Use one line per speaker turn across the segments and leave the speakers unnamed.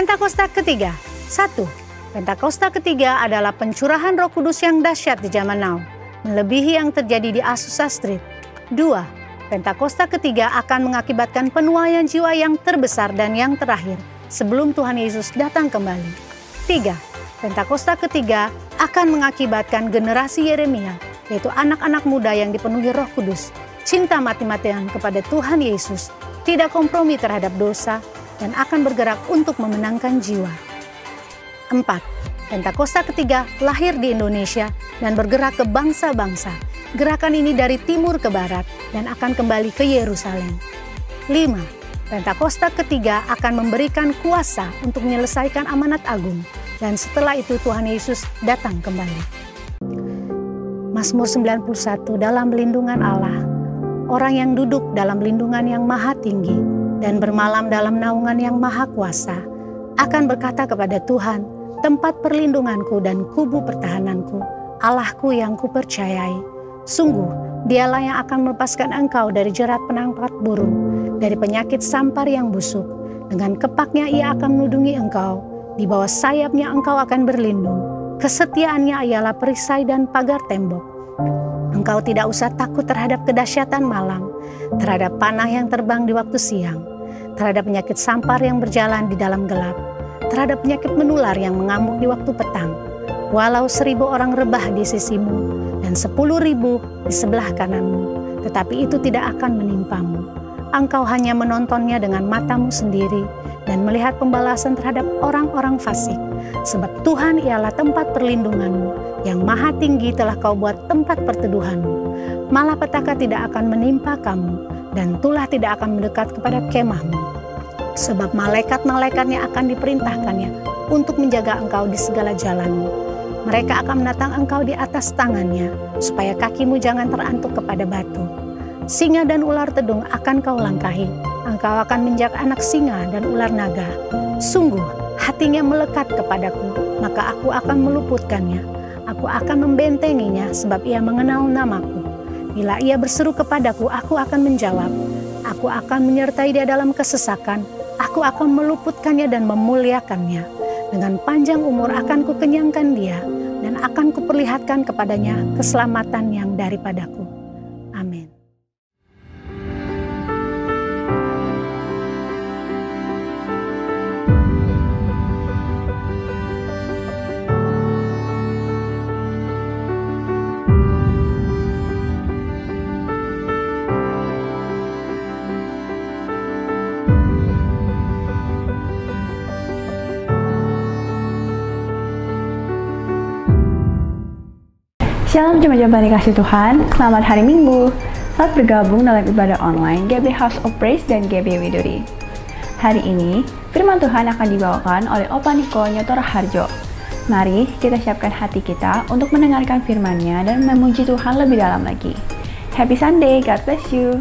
Pentakosta ketiga. 1. Pentakosta ketiga adalah pencurahan Roh Kudus yang dahsyat di zaman now, melebihi yang terjadi di Azusa Street. 2. Pentakosta ketiga akan mengakibatkan penuaian jiwa yang terbesar dan yang terakhir sebelum Tuhan Yesus datang kembali. 3. Pentakosta ketiga akan mengakibatkan generasi Yeremia, yaitu anak-anak muda yang dipenuhi Roh Kudus, cinta mati-matian kepada Tuhan Yesus, tidak kompromi terhadap dosa, dan akan bergerak untuk memenangkan jiwa. 4. Pentakosta ketiga lahir di Indonesia dan bergerak ke bangsa-bangsa. Gerakan ini dari timur ke barat dan akan kembali ke Yerusalem. 5. Pentakosta ketiga akan memberikan kuasa untuk menyelesaikan amanat agung, dan setelah itu Tuhan Yesus datang kembali. Mazmur 91 dalam lindungan Allah. Orang yang duduk dalam lindungan yang maha tinggi dan bermalam dalam naungan yang maha kuasa akan berkata kepada Tuhan, tempat perlindunganku dan kubu pertahananku, Allahku yang kupercayai. Sungguh, dialah yang akan melepaskan engkau dari jerat penangkap burung, dari penyakit sampar yang busuk. Dengan kepaknya ia akan melindungi engkau, di bawah sayapnya engkau akan berlindung. Kesetiaannya ialah perisai dan pagar tembok. Engkau tidak usah takut terhadap kedahsyatan malam, terhadap panah yang terbang di waktu siang, terhadap penyakit sampar yang berjalan di dalam gelap, terhadap penyakit menular yang mengamuk di waktu petang. Walau 1000 orang rebah di sisimu dan 10.000 di sebelah kananmu, tetapi itu tidak akan menimpamu. Engkau hanya menontonnya dengan matamu sendiri dan melihat pembalasan terhadap orang-orang fasik. Sebab Tuhan ialah tempat perlindunganmu, yang maha tinggi telah kau buat tempat perteduhanmu. Malapetaka tidak akan menimpa kamu, dan tulah tidak akan mendekat kepada kemahmu. Sebab malaikat-malaikatnya akan diperintahkannya untuk menjaga engkau di segala jalanmu. Mereka akan menatang engkau di atas tangannya, supaya kakimu jangan terantuk kepada batu. Singa dan ular tedung akan kau langkahi. Engkau akan menjak anak singa dan ular naga. Sungguh, hatinya melekat kepadaku, maka aku akan meluputkannya. Aku akan membentenginya, sebab ia mengenal namaku. Bila ia berseru kepadaku, aku akan menjawab. Aku akan menyertai dia dalam kesesakan. Aku akan meluputkannya dan memuliakannya. Dengan panjang umur akan kukenyangkan dia, dan akan kuperlihatkan kepadanya keselamatan yang daripadaku. Amin.
Shalom jemaat dikasih Tuhan, selamat hari Minggu. Selamat bergabung dalam ibadah online GB House of Praise dan GB Widuri. Hari ini, firman Tuhan akan dibawakan oleh Opa Niko Nyoto Raharjo. Mari kita siapkan hati kita untuk mendengarkan firman-Nya dan memuji Tuhan lebih dalam lagi. Happy Sunday, God bless you.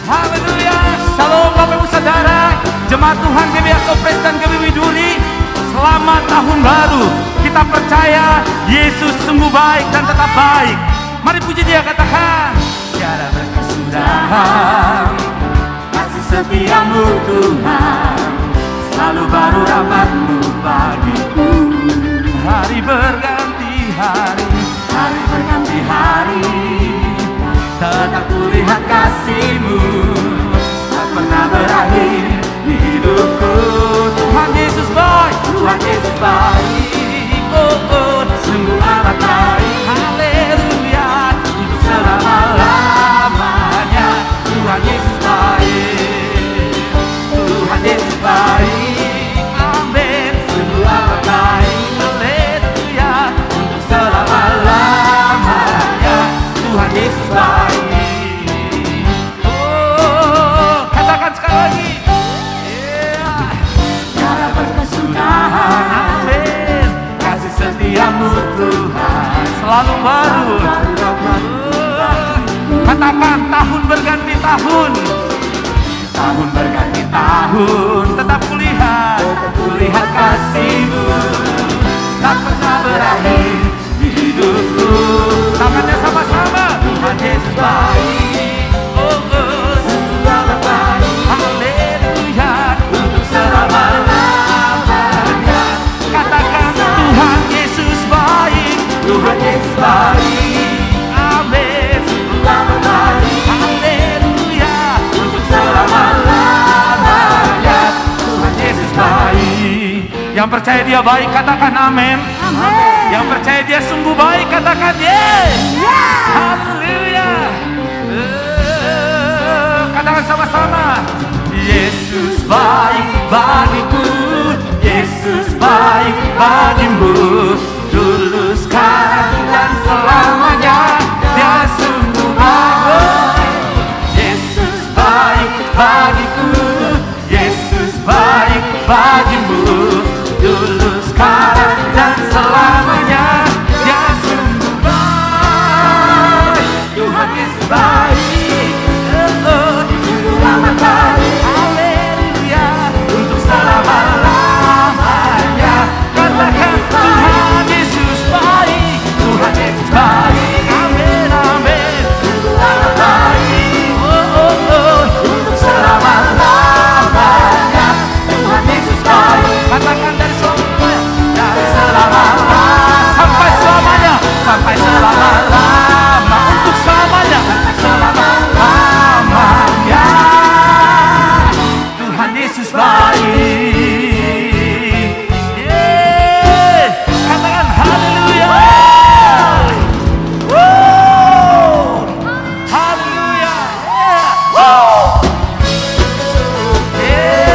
Haleluya, Shalom Bapak Ibu Saudara, jemaat Tuhan GB House of Praise dan GB Widuri. Selamat tahun baru. Kita percaya Yesus sungguh baik dan tetap baik. Mari puji Dia, katakan. Tiada berkesudahan kasih setiamu Tuhan, selalu baru rahmat-Mu bagiku. Hari berganti hari, hari berganti hari, tetap kulihat kasih-Mu, tak pernah berakhir di hidupku. Tuhan Yesus baik, Tuhan Yesus baik. Oh, sungguh amat baik. Haleluya, untuk selama-lamanya. Tuhan Yesus baik, Tuhan Yesus baik. Amin, sungguh amat baik. Haleluya, untuk selama-lamanya. Tuhan Yesus baik. Oh, katakan sekali lagi. Tiada berkesudahan. Setiamu Tuhan, selalu baru. Katakan tahun berganti tahun, tahun berganti tahun, tetap kulihat kasih-Mu, tak pernah berakhir di hidupku. Tangannya sama-sama. Tuhan Yesus baik. Oh, sungguh amat baik. Haleluya. Yang percaya dia baik, katakan amin. Yang percaya dia sungguh baik, katakan yeay. Haleluya. Katakan sama-sama. Yesus baik bagiku, Yesus baik bagimu, dulu sekarang dan selamanya dia sungguh baik. Yesus baik bagiku, Yesus baik bagimu, dulu sekarang dan selamanya dia sungguh baik. Tuhan Yesus baik, haleluya, untuk selama-lamanya. Katakan Tuhan Yesus baik, Tuhan Yesus baik, amin, amin. Tuhan baik, untuk selama-lamanya. Tuhan Yesus baik, katakan dari selamanya, dari selama-lamanya sampai selamanya, sampai selama-lama, untuk selamanya, selama-lamanya. Tuhan Yesus baik. Yeay. Katakan haleluya. Woo. Haleluya. Woo. Yeay.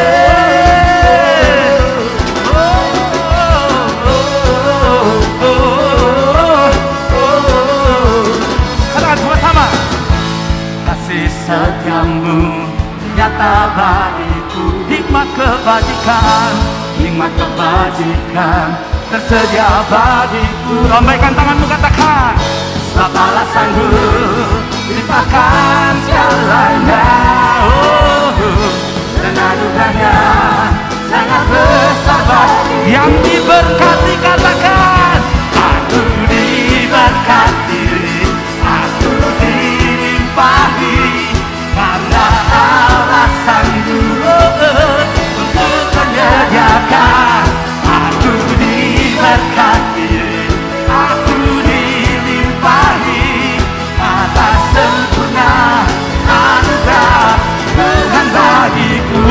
Katakan sama-sama. Kasih setiamu nyata bagiku, hikmat kebajikan, hikmat kebajikan tersedia bagiku. Lambaikan tanganmu, katakan sebab alasanku limpahkan segalanya, dan anugerahnya sangat besar bagi yang diberkati. Katakan aku diberkati, aku dilimpahi, karena alasanku untuk menyediakan. Aku diberkati, aku dilimpahi atas sempurna anugerah Tuhan bagiku.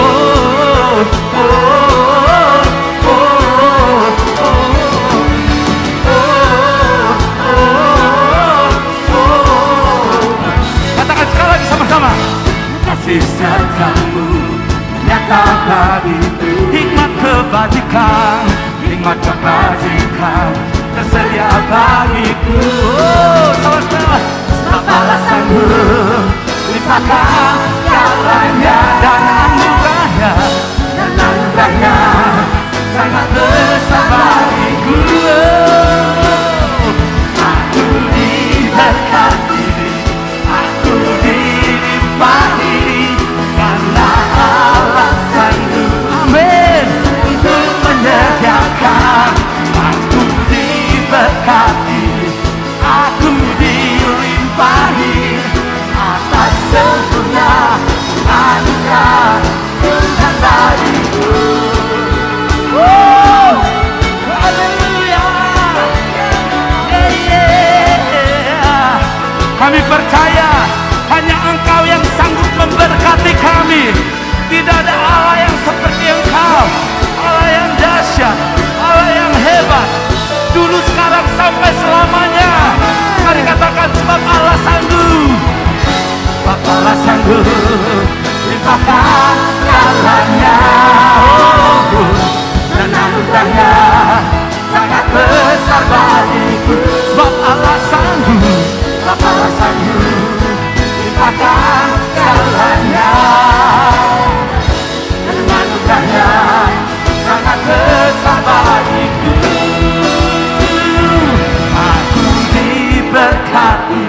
Katakan sekali lagi sama-sama. Kasih setiamu nyata bagiku, hikmat kebajikan, hikmat kebajikan tersedia bagiku. Sama-sama. Sebab alasanmu limpahkan segalanya, dan anugerahnya, dan anugerahnya sangat besar bagiku. Aku diberkati, aku dilimpahi, karena alasanmu, amin, untuk menyediakan. Aku diberkati, aku dilimpahi atas sempurna anugerah Tuhan bagiku. Haleluya. Kami percaya hanya Engkau yang sanggup memberkati kami. Tidak ada Allah yang seperti Engkau, Allah yang dahsyat, Allah yang hebat, dulu sekarang sampai selamanya. Mari katakan sebab Allah sanggup, sebab Allah sanggup limpahkan segalanya, dan anugerahnya sangat besar bagiku. Sebab Allah sanggup, sebab Allah sanggup limpahkan segalanya, dan anugerahnya sangat besar bagiku. Aku diberkati,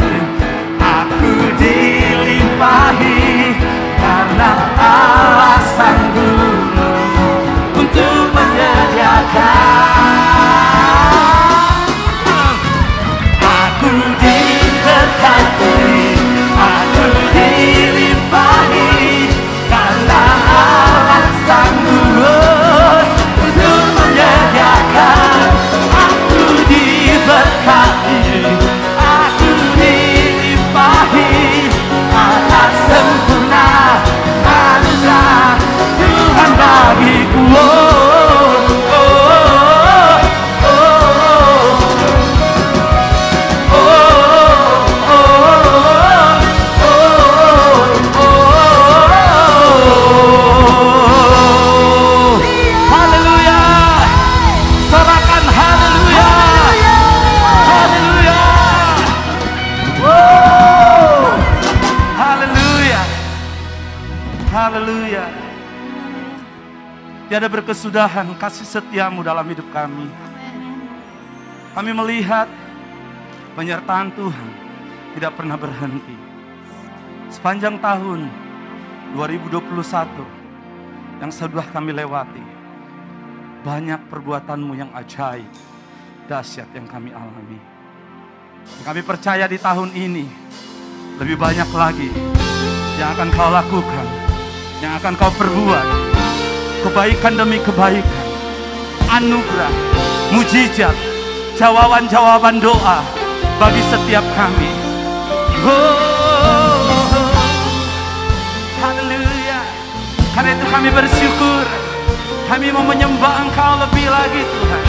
aku dilimpahi, karena Haleluya. Tiada berkesudahan kasih setiamu dalam hidup kami. Kami melihat penyertaan Tuhan tidak pernah berhenti. Sepanjang tahun 2021 yang sudah kami lewati, banyak perbuatanmu yang ajaib, dahsyat yang kami alami. Kami percaya di tahun ini lebih banyak lagi yang akan kau lakukan, yang akan kau perbuat. Kebaikan demi kebaikan, anugerah, mujizat, jawaban-jawaban doa bagi setiap kami. Haleluya. Karena itu kami bersyukur. Kami mau menyembah Engkau lebih lagi, Tuhan.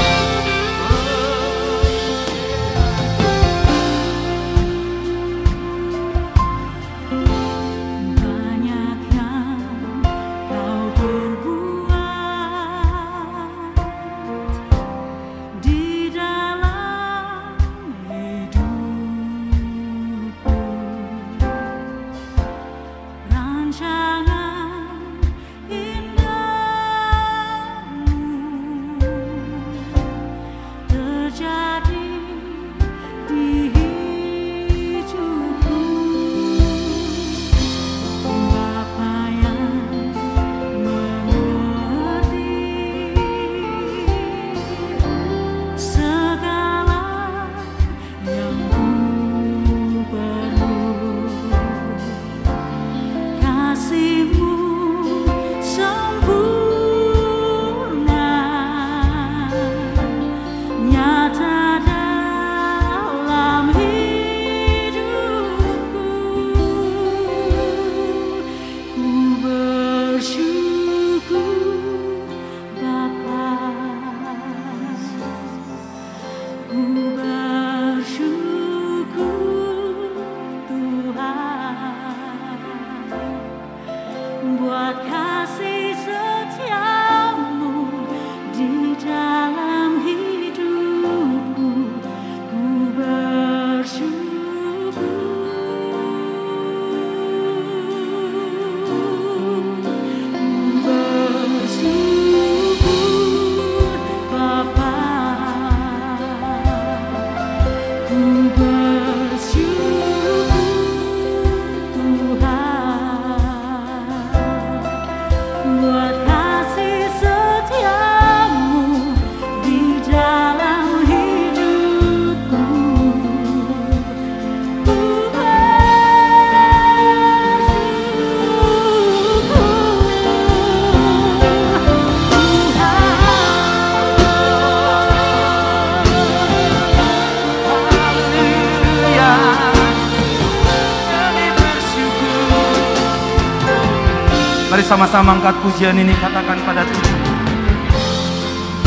Mari sama-sama angkat pujian ini, katakan pada Tuhan.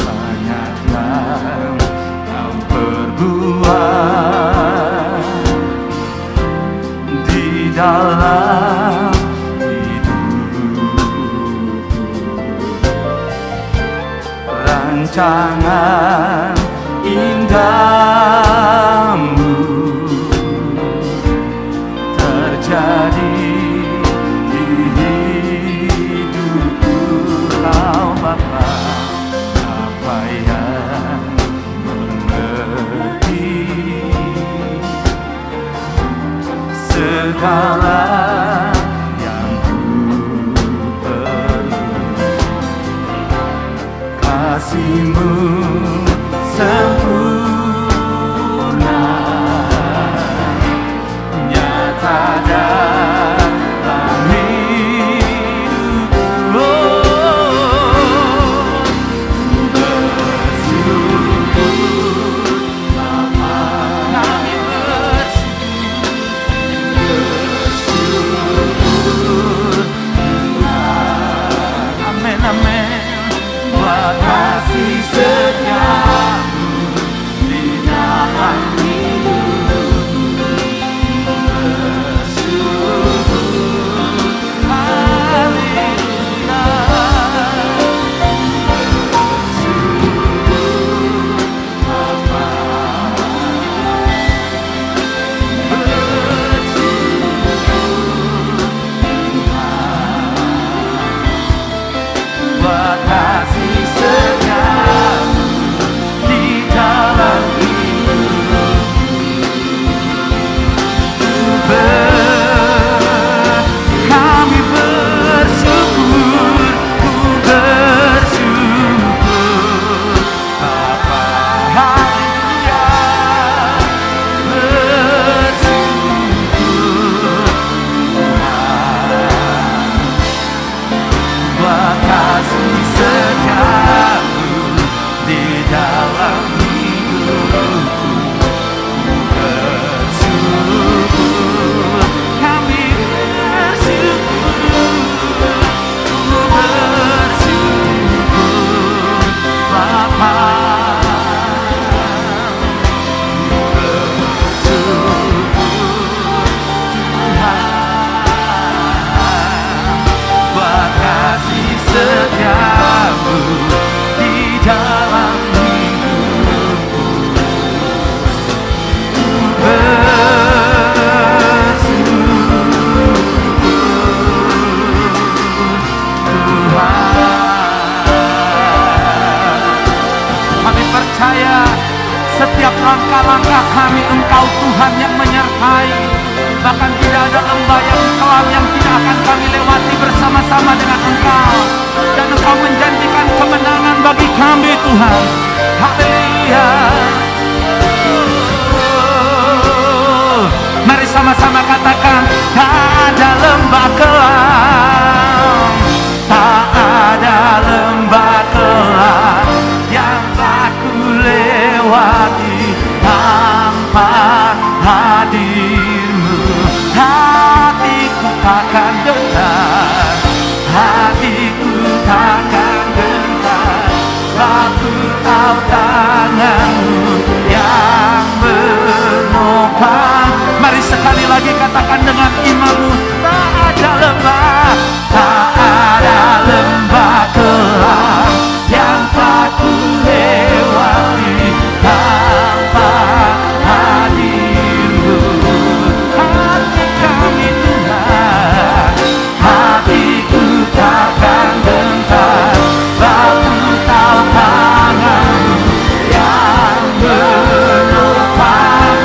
Banyak yang kau perbuat di dalam hidupku, rancangan indahmu terjadi. Apa yang mengerti segala yang ku perlu, kasih-Mu sempurna nyata dalam hidupku. Amin, buat kasih setiamu di dalam hidupku. Bersyukur Tuhan. Kami percaya setiap langkah-langkah kami Engkau Tuhan yang menyertai. Bahkan tidak ada lembah yang kelam yang tidak akan kami lewati bersama-sama dengan Engkau. Dan Engkau menjanjikan kemenangan bagi kami Tuhan. Haleluya. Mari sama-sama katakan, tak ada lembah kelam, tak ada lembah kelam yang aku lewati tanpa hadirmu. Hatiku takkan gentar, hatiku takkan gentar, sebab ku tahu tanganmu yang menopang. Mari sekali lagi katakan dengan imanmu, tak ada lembah, tak ada lembah kelam yang tak ku lewati tanpa hadirmu. Hati kami Tuhan, hatiku takkan gentar, sebab ku tahu tanganmu yang menopang.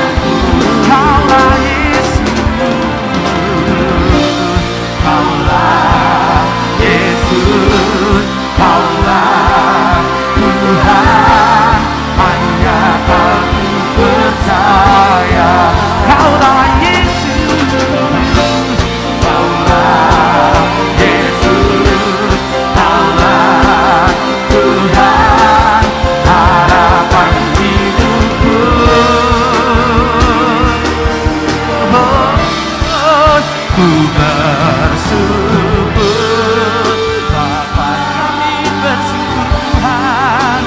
Kaulah Yesus, kaulah Yesus, kaulah Tuhan, hanya Kau ku percaya. Kaulah Yesus, kaulah Yesus, kaulah Tuhan, harapan hidupku. Ku bersyukur Bapa, kami bersyukur Tuhan,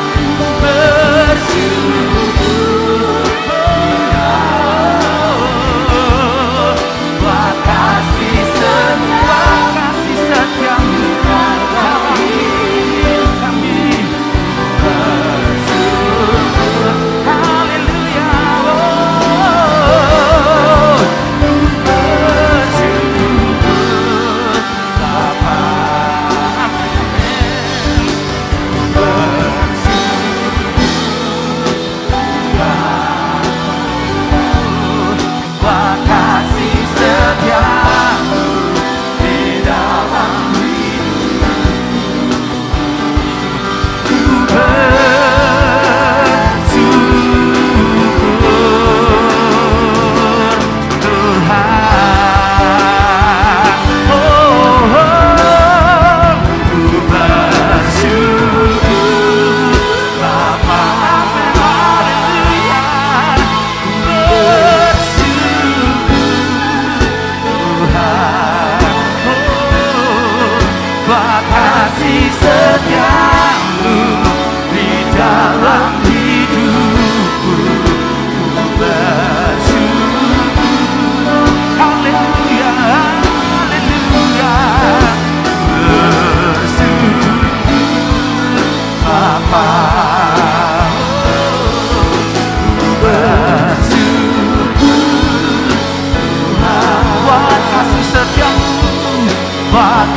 bersyukur buat kasih setiamu dalam hidup kami. Bersyukur, haleluya.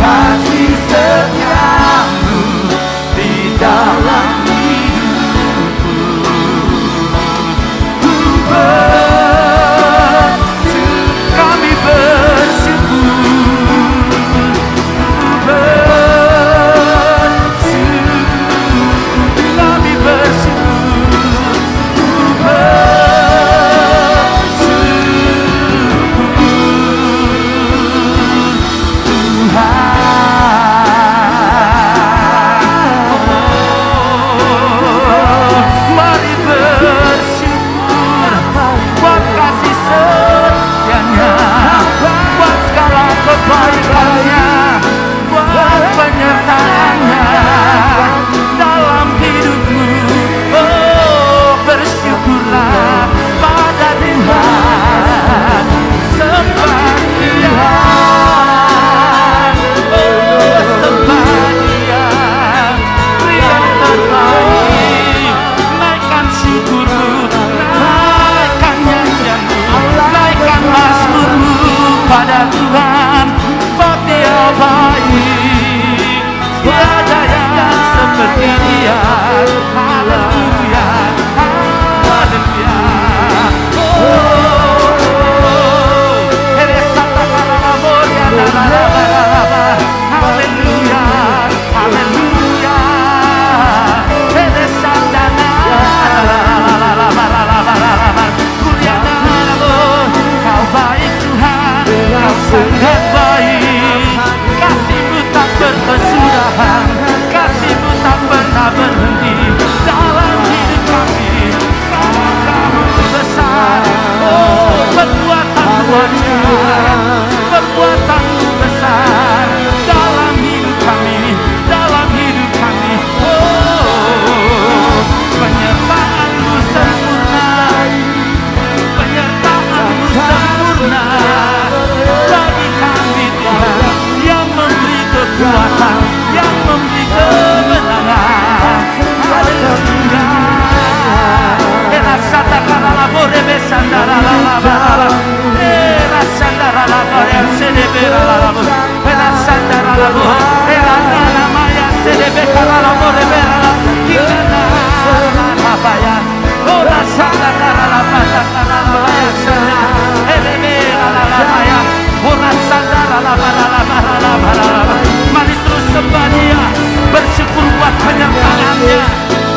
Kasih setiamu di dalam hidup Tuhan, sebab Dia baik. Tiada yang seperti Dia. Haleluya, haleluya. Haleluya, haleluya. Kau baik Tuhan, Kau sangat baik. Kasih-Mu tak berkesudahan, kasih-Mu tak pernah berhenti dalam hidup kami. Kamu besar, oh perbuatan-Mu ajaib, perbuatan-Mu besar dalam hidup kami, dalam hidup kami. Oh, penyertaan-Mu sempurna, penyertaan-Mu sempurna bagi kami Tuhan, yang memberi kekuatan, yang memberi kemenangan. Haleluya. Mari terus sembah Dia, bersyukur buat penyertaan-Nya,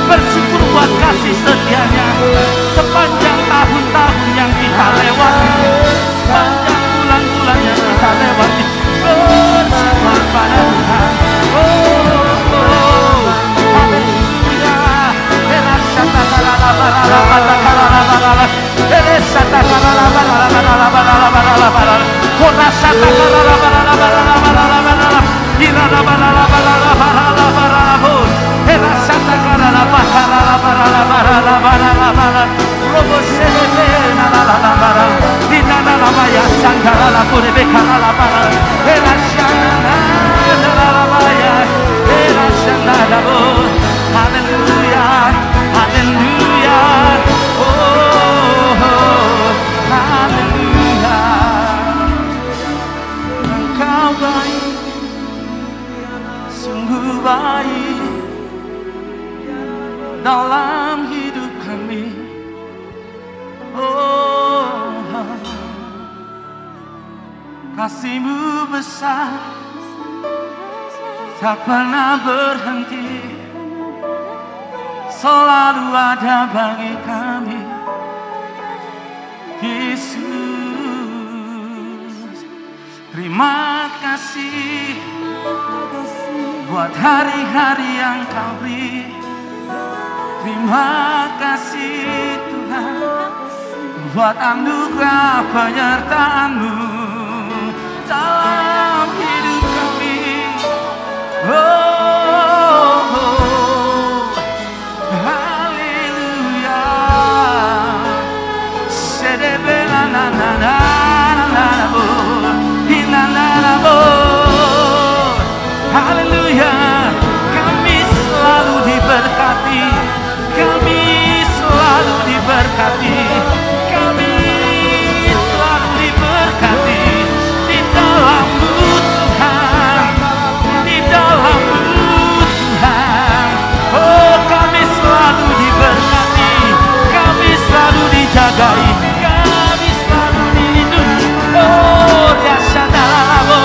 bersyukur buat kasih setia-Nya sepanjang tahun-tahun yang kita lewati, sepanjang bulan-bulan yang kita lewati. Bersyukur pada Tuhan. Oh, haleluya. Haleluya, haleluya. Oh, haleluya. Engkau baik, sungguh baik dalam hidup kami. Oh, kasih-Mu besar, tak pernah berhenti, selalu ada bagi kami. Yesus, terima kasih buat hari-hari yang Kau beri. Terima kasih Tuhan buat anugerah penyertaan-Mu dalam hidup kami. Oh, haleluya. Haleluya. Kami selalu diberkati, kami selalu diberkati, kami selalu diberkati di dalam-Mu Tuhan, di dalam-Mu Tuhan. Oh, kami selalu diberkati, kami selalu dijagai, kami selalu dilindungi. Oh, Rasadarabo,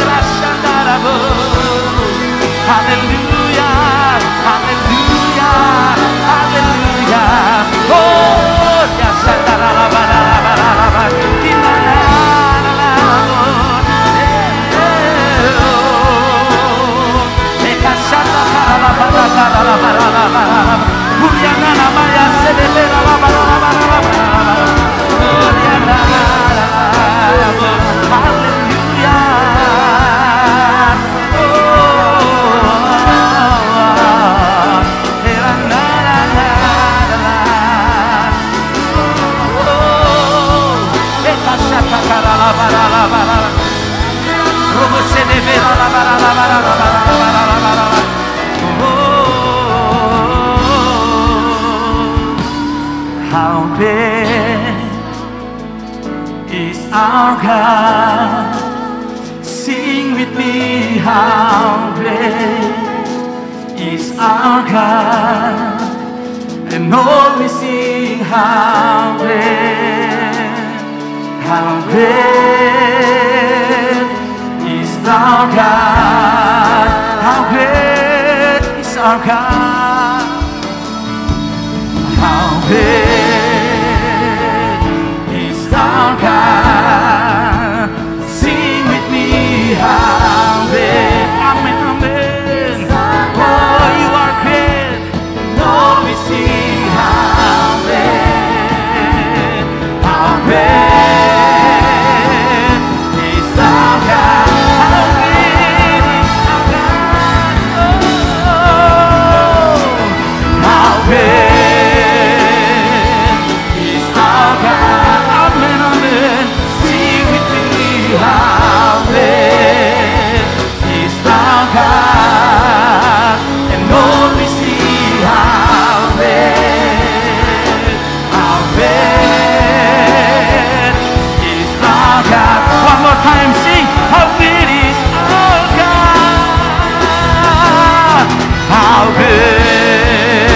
Rasadarabo. Haleluya, haleluya, haleluya. Oh, Rasadarabo, How big is our God. Sing with me, how great is our God. And all we sing, how great is our God. How great is our God. How great is our God. Sing with me, how great. Amen, amen. Oh, you are great. Lord, we sing, how great. How great is our God. How great is our God. Oh, how great. How great is our God, and Lord, we see how great is our God. One more time, sing, how great is our God. How great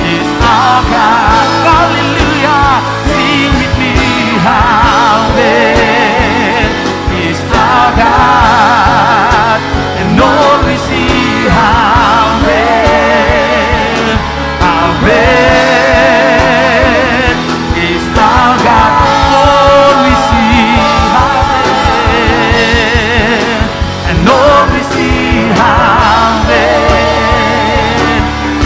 is our God. Hallelujah, sing with me, how great is our God, and Lord, we see how great is our God. Lord, we see how great, and Lord, we see how great.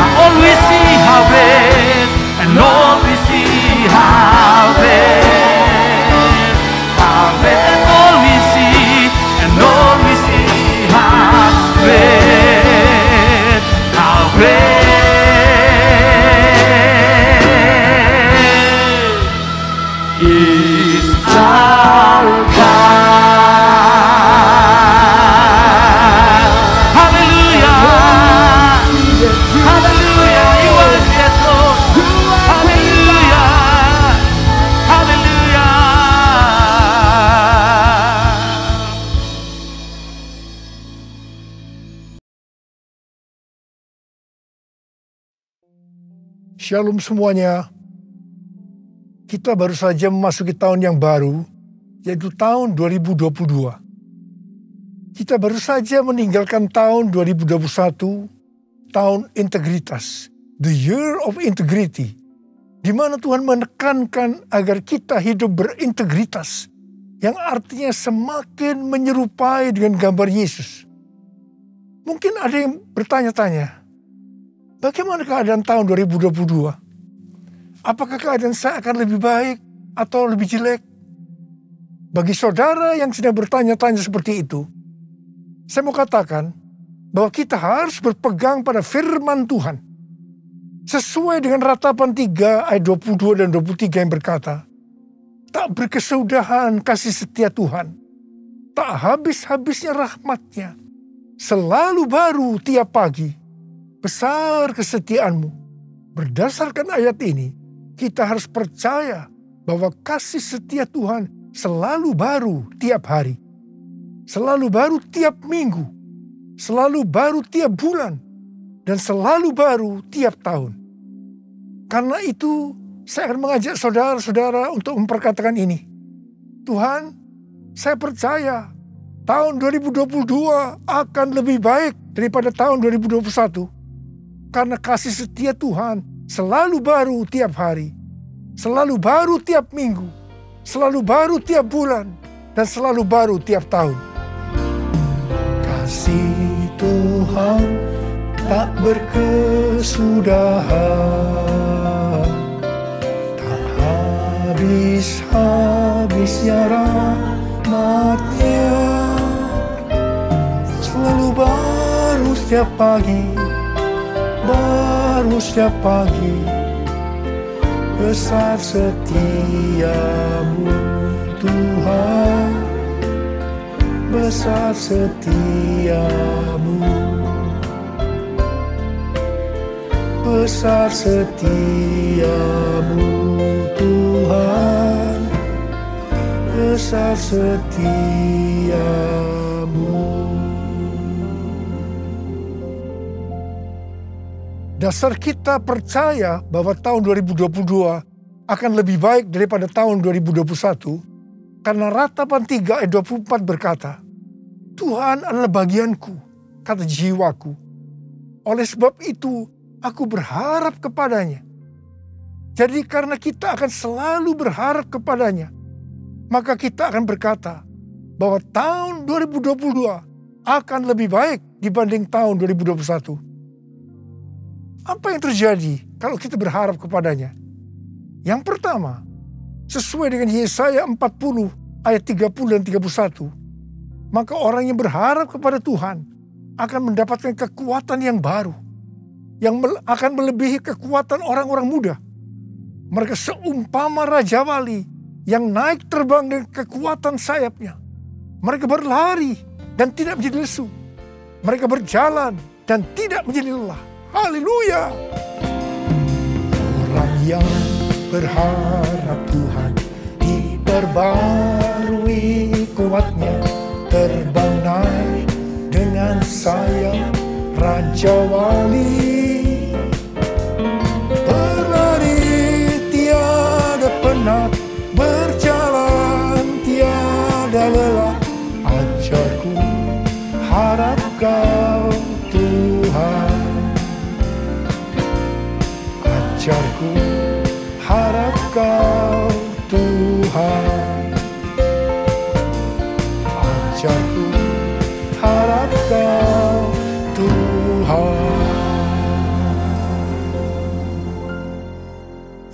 Lord, we see how great, and Lord, we see how great. And all we see, and all we see, how great is our God. Hallelujah, hallelujah, you are great, Lord. Hallelujah, hallelujah.
Shalom semuanya. Kita baru saja memasuki tahun yang baru, yaitu tahun 2022. Kita baru saja meninggalkan tahun 2021, tahun integritas, the year of integrity, di mana Tuhan menekankan agar kita hidup berintegritas, yang artinya semakin menyerupai dengan gambar Yesus. Mungkin ada yang bertanya-tanya, bagaimana keadaan tahun 2022? Apakah keadaan saya akan lebih baik atau lebih jelek? Bagi saudara yang sedang bertanya-tanya seperti itu, saya mau katakan bahwa kita harus berpegang pada firman Tuhan. Sesuai dengan Ratapan 3 ayat 22 dan 23 yang berkata, tak berkesudahan kasih setia Tuhan, tak habis-habisnya rahmatnya, selalu baru tiap pagi, besar kesetiaanmu. Berdasarkan ayat ini, kita harus percaya bahwa kasih setia Tuhan selalu baru tiap hari, selalu baru tiap minggu, selalu baru tiap bulan, dan selalu baru tiap tahun. Karena itu, saya akan mengajak saudara-saudara untuk memperkatakan ini. Tuhan, saya percaya tahun 2022 akan lebih baik daripada tahun 2021. Karena kasih setia Tuhan selalu baru tiap hari, selalu baru tiap minggu, selalu baru tiap bulan, dan selalu baru tiap tahun. Kasih Tuhan tak berkesudahan, tak habis-habisnya rahmatnya, selalu baru setiap pagi, baru setiap pagi, besar setiamu Tuhan, besar setiamu, besar setiamu Tuhan, besar setiamu. Dasar kita percaya bahwa tahun 2022 akan lebih baik daripada tahun 2021 karena Ratapan 3 ayat 24 berkata, Tuhan adalah bagianku, kata jiwaku. Oleh sebab itu, aku berharap kepadanya. Jadi karena kita akan selalu berharap kepadanya, maka kita akan berkata bahwa tahun 2022 akan lebih baik dibanding tahun 2021. Apa yang terjadi kalau kita berharap kepadanya? Yang pertama, sesuai dengan Yesaya 40 ayat 30 dan 31, maka orang yang berharap kepada Tuhan akan mendapatkan kekuatan yang baru, yang akan melebihi kekuatan orang-orang muda. Mereka seumpama Raja Wali yang naik terbang dengan kekuatan sayapnya. Mereka berlari dan tidak menjadi lesu. Mereka berjalan dan tidak menjadi lelah. Haleluya! Orang yang berharap Tuhan diperbarui kuatnya, terbang naik dengan sayap Raja Wali. Berlari tiada penat, berjalan tiada lelah. Ajarku harap Kau Tuhan. Ajarku harap Kau Tuhan. Ajarku harap Kau Tuhan.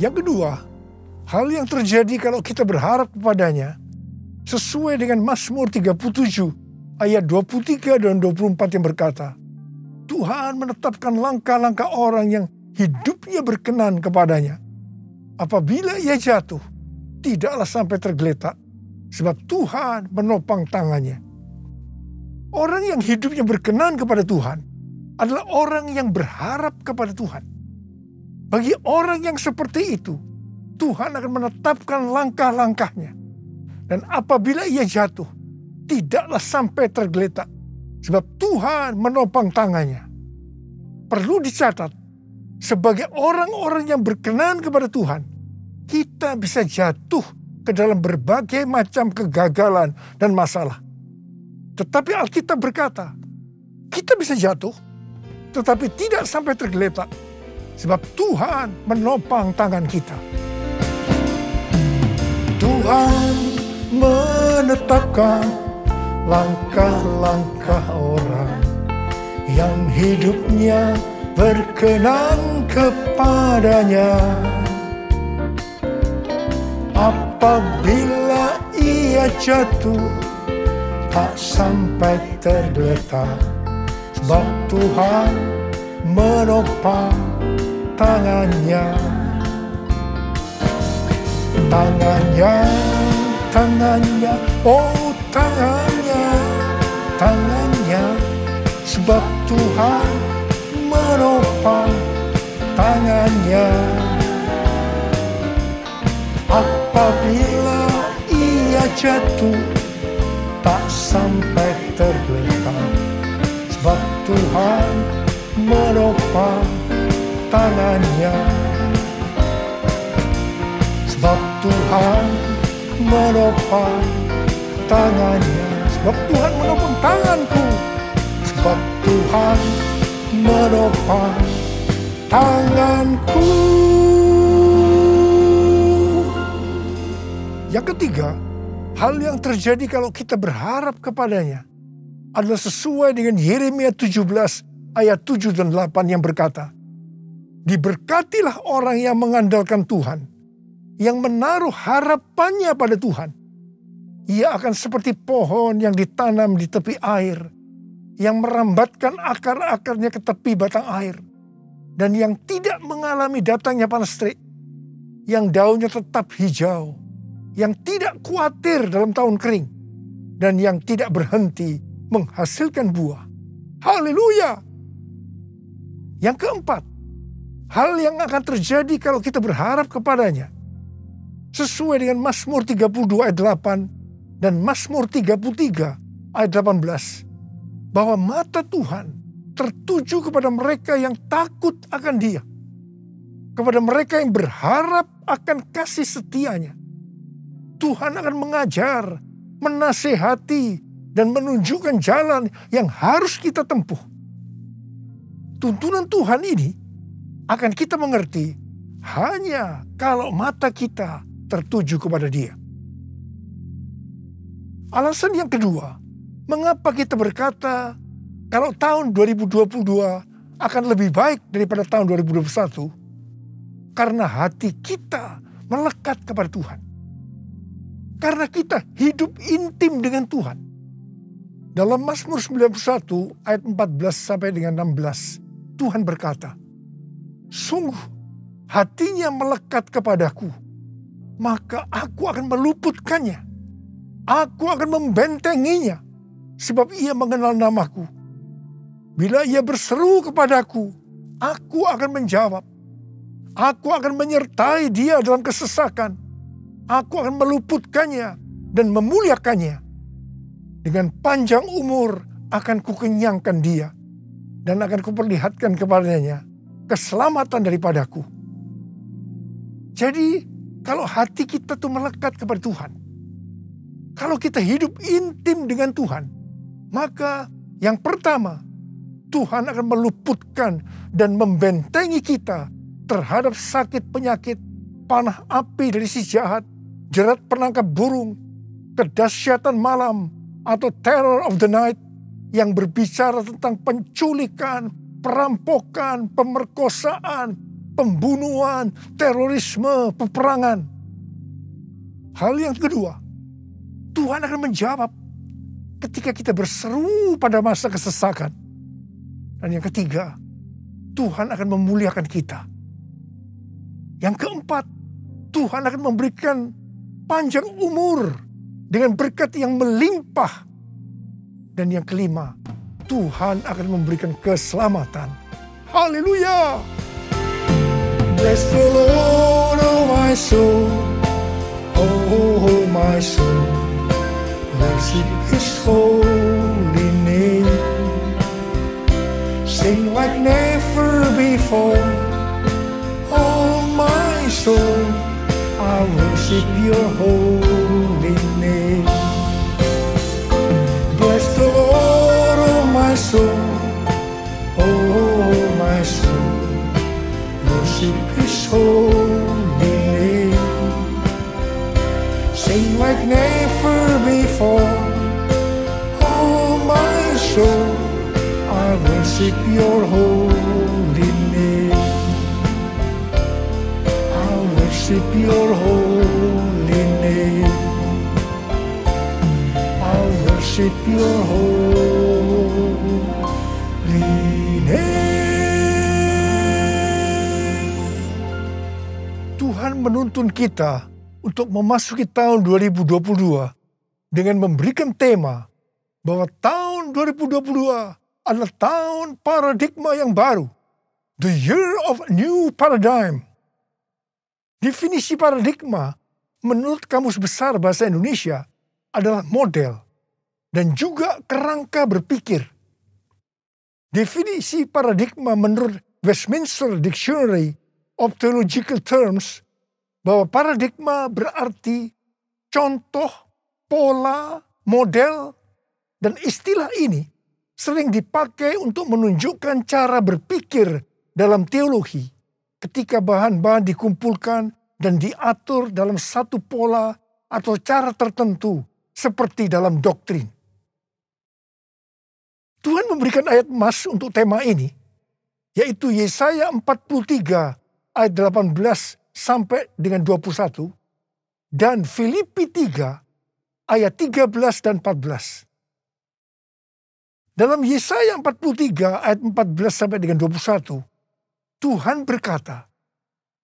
Yang kedua, hal yang terjadi kalau kita berharap kepadanya sesuai dengan Mazmur 37 ayat 23 dan 24 yang berkata, Tuhan menetapkan langkah-langkah orang yang hidupnya berkenan kepadanya. Apabila ia jatuh, tidaklah sampai tergeletak, sebab Tuhan menopang tangannya. Orang yang hidupnya berkenan kepada Tuhan adalah orang yang berharap kepada Tuhan. Bagi orang yang seperti itu, Tuhan akan menetapkan langkah-langkahnya. Dan apabila ia jatuh, tidaklah sampai tergeletak, sebab Tuhan menopang tangannya. Perlu dicatat, sebagai orang-orang yang berkenan kepada Tuhan, kita bisa jatuh ke dalam berbagai macam kegagalan dan masalah. Tetapi Alkitab berkata, kita bisa jatuh, tetapi tidak sampai tergeletak, sebab Tuhan menopang tangan kita. Tuhan menetapkan langkah-langkah orang yang hidupnya berkenan kepadanya. Apabila ia jatuh, tak sampai tergeletak, sebab Tuhan menopang tangannya. Tangannya, tangannya, oh tangannya, tangannya, sebab Tuhan menopang tangannya. Apabila ia jatuh, tak sampai tergeletak, sebab Tuhan menopang tangannya. Sebab Tuhan menopang tangannya. Sebab Tuhan menopang tanganku. Sebab Tuhan menopang tanganku. Yang ketiga, hal yang terjadi kalau kita berharap kepadanya adalah sesuai dengan Yeremia 17 ayat 7 dan 8 yang berkata, diberkatilah orang yang mengandalkan Tuhan, yang menaruh harapannya pada Tuhan. Ia akan seperti pohon yang ditanam di tepi air, yang merambatkan akar-akarnya ke tepi batang air, dan yang tidak mengalami datangnya panas terik, yang daunnya tetap hijau, yang tidak khawatir dalam tahun kering, dan yang tidak berhenti menghasilkan buah. Haleluya! Yang keempat, hal yang akan terjadi kalau kita berharap kepadanya, sesuai dengan Mazmur 32 ayat 8 dan Mazmur 33 ayat 18 bahwa mata Tuhan tertuju kepada mereka yang takut akan Dia, kepada mereka yang berharap akan kasih setianya. Tuhan akan mengajar, menasehati, dan menunjukkan jalan yang harus kita tempuh. Tuntunan Tuhan ini akan kita mengerti hanya kalau mata kita tertuju kepada Dia. Alasan yang kedua, mengapa kita berkata kalau tahun 2022 akan lebih baik daripada tahun 2021? Karena hati kita melekat kepada Tuhan. Karena kita hidup intim dengan Tuhan. Dalam Mazmur 91 ayat 14 sampai dengan 16, Tuhan berkata, "Sungguh hatinya melekat kepadaku, maka aku akan meluputkannya. Aku akan membentenginya, sebab ia mengenal namaku. Bila ia berseru kepadaku, aku akan menjawab. Aku akan menyertai dia dalam kesesakan. Aku akan meluputkannya dan memuliakannya. Dengan panjang umur akan kukenyangkan dia, dan akan kuperlihatkan kepadanya keselamatan daripadaku." Jadi, kalau hati kita tuh melekat kepada Tuhan, kalau kita hidup intim dengan Tuhan, maka yang pertama, Tuhan akan meluputkan dan membentengi kita terhadap sakit penyakit, panah api dari si jahat, jerat penangkap burung, kedahsyatan malam, atau terror of the night yang berbicara tentang penculikan, perampokan, pemerkosaan, pembunuhan, terorisme, peperangan. Hal yang kedua, Tuhan akan menjawab ketika kita berseru pada masa kesesakan. Dan yang ketiga, Tuhan akan memuliakan kita. Yang keempat, Tuhan akan memberikan panjang umur dengan berkat yang melimpah. Dan yang kelima, Tuhan akan memberikan keselamatan. Haleluya! Bless the Lord, oh my soul, oh my soul, worship His holy name. Sing like never before, oh my soul, I worship your holy name. Bless the Lord, oh my soul, oh my soul, worship His holy name. Sing like never before, oh my soul, I worship your holy name. I worship your holy name. I worship your holy name. Tuhan menuntun kita untuk memasuki tahun 2022 dengan memberikan tema bahwa tahun 2022 adalah tahun paradigma yang baru. The year of new paradigm. Definisi paradigma menurut Kamus Besar Bahasa Indonesia adalah model dan juga kerangka berpikir. Definisi paradigma menurut Westminster Dictionary of Theological Terms bahwa paradigma berarti contoh, pola, model, dan istilah ini sering dipakai untuk menunjukkan cara berpikir dalam teologi ketika bahan-bahan dikumpulkan dan diatur dalam satu pola atau cara tertentu seperti dalam doktrin. Tuhan memberikan ayat emas untuk tema ini, yaitu Yesaya 43 ayat 18 sampai dengan 21 dan Filipi 3 ayat 13 dan 14. Dalam Yesaya 43 ayat 14 sampai dengan 21, Tuhan berkata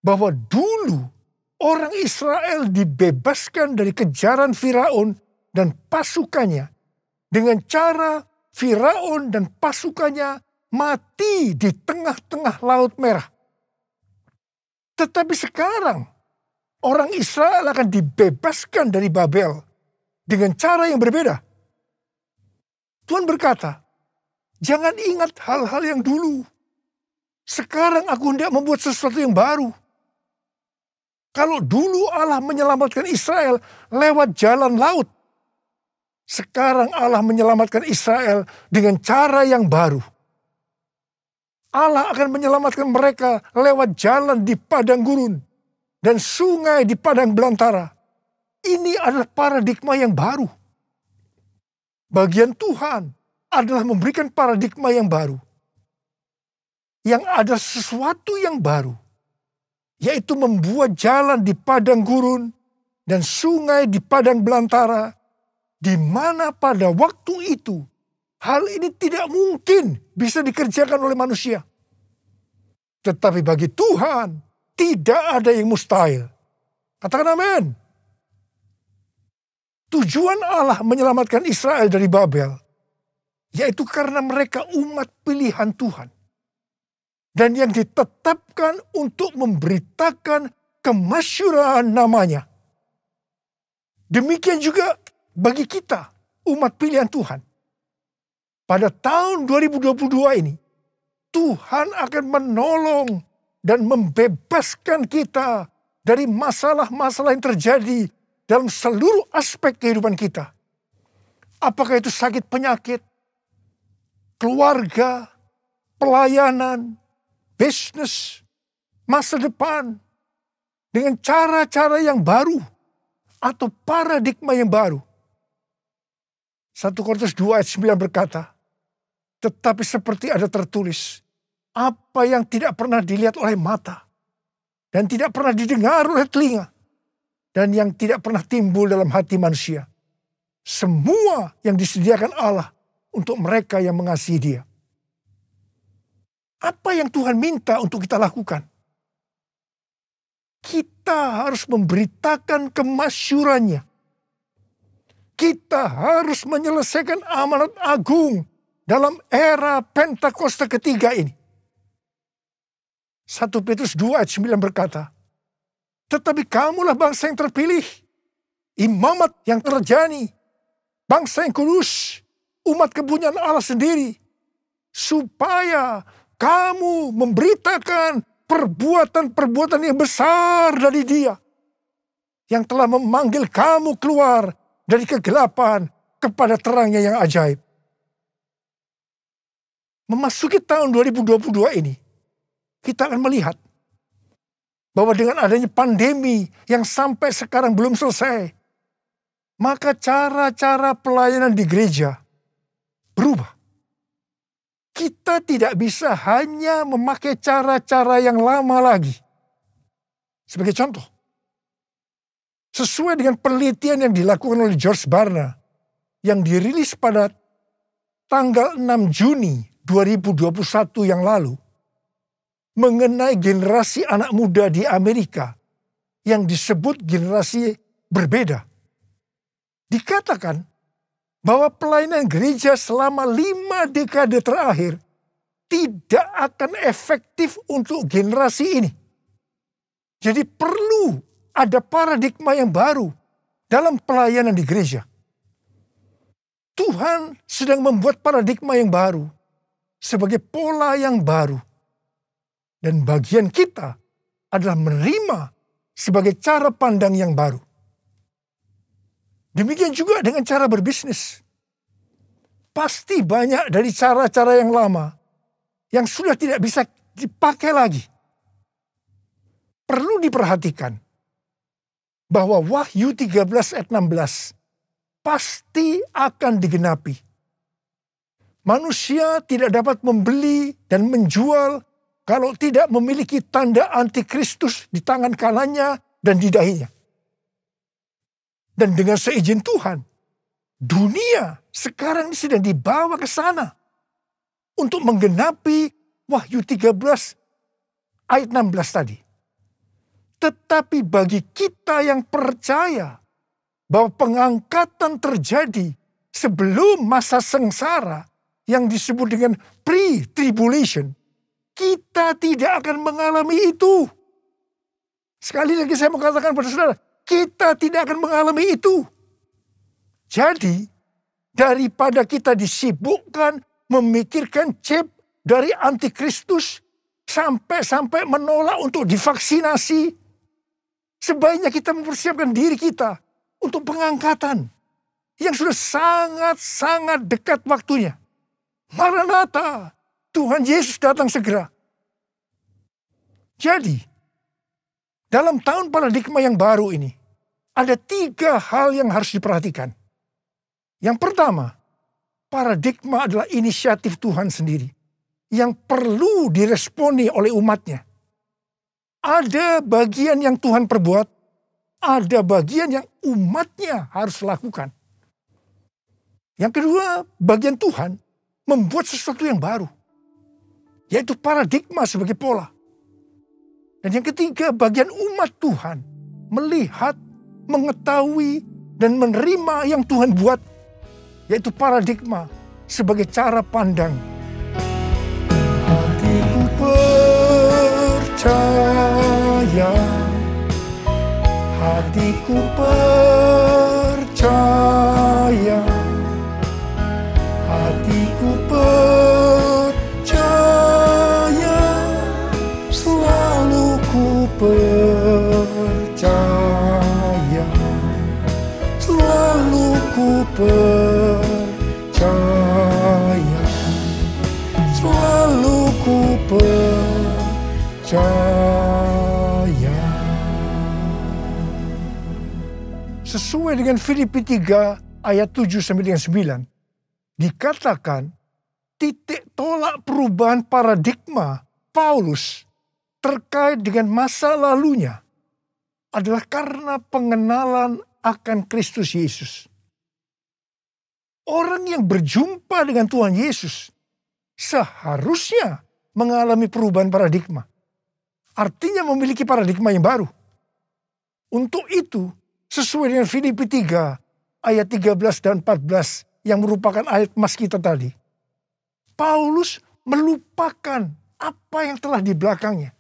bahwa dulu orang Israel dibebaskan dari kejaran Firaun dan pasukannya dengan cara Firaun dan pasukannya mati di tengah-tengah Laut Merah. Tetapi sekarang orang Israel akan dibebaskan dari Babel dengan cara yang berbeda. Tuhan berkata, jangan ingat hal-hal yang dulu. Sekarang aku hendak membuat sesuatu yang baru. Kalau dulu Allah menyelamatkan Israel lewat jalan laut, sekarang Allah menyelamatkan Israel dengan cara yang baru. Allah akan menyelamatkan mereka lewat jalan di padang gurun dan sungai di padang belantara. Ini adalah paradigma yang baru. Bagian Tuhan adalah memberikan paradigma yang baru. Yang ada sesuatu yang baru, yaitu membuat jalan di padang gurun dan sungai di padang belantara, di mana pada waktu itu hal ini tidak mungkin bisa dikerjakan oleh manusia. Tetapi bagi Tuhan tidak ada yang mustahil. Katakan amin. Tujuan Allah menyelamatkan Israel dari Babel, yaitu karena mereka umat pilihan Tuhan. Dan yang ditetapkan untuk memberitakan kemasyhuraan namanya. Demikian juga bagi kita, umat pilihan Tuhan. Pada tahun 2022 ini, Tuhan akan menolong dan membebaskan kita dari masalah-masalah yang terjadi dalam seluruh aspek kehidupan kita. Apakah itu sakit penyakit, keluarga, pelayanan, bisnis, masa depan, dengan cara-cara yang baru atau paradigma yang baru. 1 Korintus 2 ayat 9 berkata, tetapi seperti ada tertulis, apa yang tidak pernah dilihat oleh mata, dan tidak pernah didengar oleh telinga, dan yang tidak pernah timbul dalam hati manusia. Semua yang disediakan Allah untuk mereka yang mengasihi Dia. Apa yang Tuhan minta untuk kita lakukan? Kita harus memberitakan kemasyhurannya. Kita harus menyelesaikan amanat agung dalam era Pentakosta ketiga ini. 1 Petrus 2 ayat 9 berkata, tetapi kamulah bangsa yang terpilih, imamat yang terjani, bangsa yang kudus, umat kepunyaan Allah sendiri, supaya kamu memberitakan perbuatan-perbuatan yang besar dari Dia, yang telah memanggil kamu keluar dari kegelapan kepada terangnya yang ajaib. Memasuki tahun 2022 ini, kita akan melihat bahwa dengan adanya pandemi yang sampai sekarang belum selesai, maka cara-cara pelayanan di gereja berubah. Kita tidak bisa hanya memakai cara-cara yang lama lagi. Sebagai contoh, sesuai dengan penelitian yang dilakukan oleh George Barna, yang dirilis pada tanggal 6 Juni 2021 yang lalu, mengenai generasi anak muda di Amerika yang disebut generasi berbeda. Dikatakan bahwa pelayanan gereja selama 5 dekade terakhir tidak akan efektif untuk generasi ini. Jadi perlu ada paradigma yang baru dalam pelayanan di gereja. Tuhan sedang membuat paradigma yang baru sebagai pola yang baru. Dan bagian kita adalah menerima sebagai cara pandang yang baru. Demikian juga dengan cara berbisnis. Pasti banyak dari cara-cara yang lama yang sudah tidak bisa dipakai lagi. Perlu diperhatikan bahwa Wahyu 13 ayat 16 pasti akan digenapi. Manusia tidak dapat membeli dan menjual kalau tidak memiliki tanda antikristus di tangan kanannya dan di dahinya. Dan dengan seizin Tuhan, dunia sekarang sedang dibawa ke sana untuk menggenapi Wahyu 13 ayat 16 tadi. Tetapi bagi kita yang percaya bahwa pengangkatan terjadi sebelum masa sengsara yang disebut dengan pre-tribulation, kita tidak akan mengalami itu. Sekali lagi saya mau katakan pada saudara, kita tidak akan mengalami itu. Jadi, daripada kita disibukkan memikirkan chip dari antikristus sampai menolak untuk divaksinasi, sebaiknya kita mempersiapkan diri kita untuk pengangkatan yang sudah sangat-sangat dekat waktunya. Maranatha, Tuhan Yesus datang segera. Jadi, dalam tahun paradigma yang baru ini, ada 3 hal yang harus diperhatikan. Yang pertama, paradigma adalah inisiatif Tuhan sendiri yang perlu diresponi oleh umatnya. Ada bagian yang Tuhan perbuat, ada bagian yang umatnya harus lakukan. Yang kedua, bagian Tuhan membuat sesuatu yang baru, yaitu paradigma sebagai pola. Dan yang ketiga, bagian umat Tuhan melihat, mengetahui, dan menerima yang Tuhan buat, yaitu paradigma sebagai cara pandang. Hatiku percaya, hatiku percaya, hatiku percaya, selalu ku percaya, selalu ku percaya, selalu ku percaya. Sesuai dengan Filipi 3 ayat 7 sampai dengan 9, dikatakan titik tolak perubahan paradigma Paulus terkait dengan masa lalunya adalah karena pengenalan akan Kristus Yesus. Orang yang berjumpa dengan Tuhan Yesus seharusnya mengalami perubahan paradigma. Artinya memiliki paradigma yang baru. Untuk itu, sesuai dengan Filipi 3 ayat 13 dan 14 yang merupakan ayat mas kita tadi, Paulus melupakan apa yang telah di belakangnya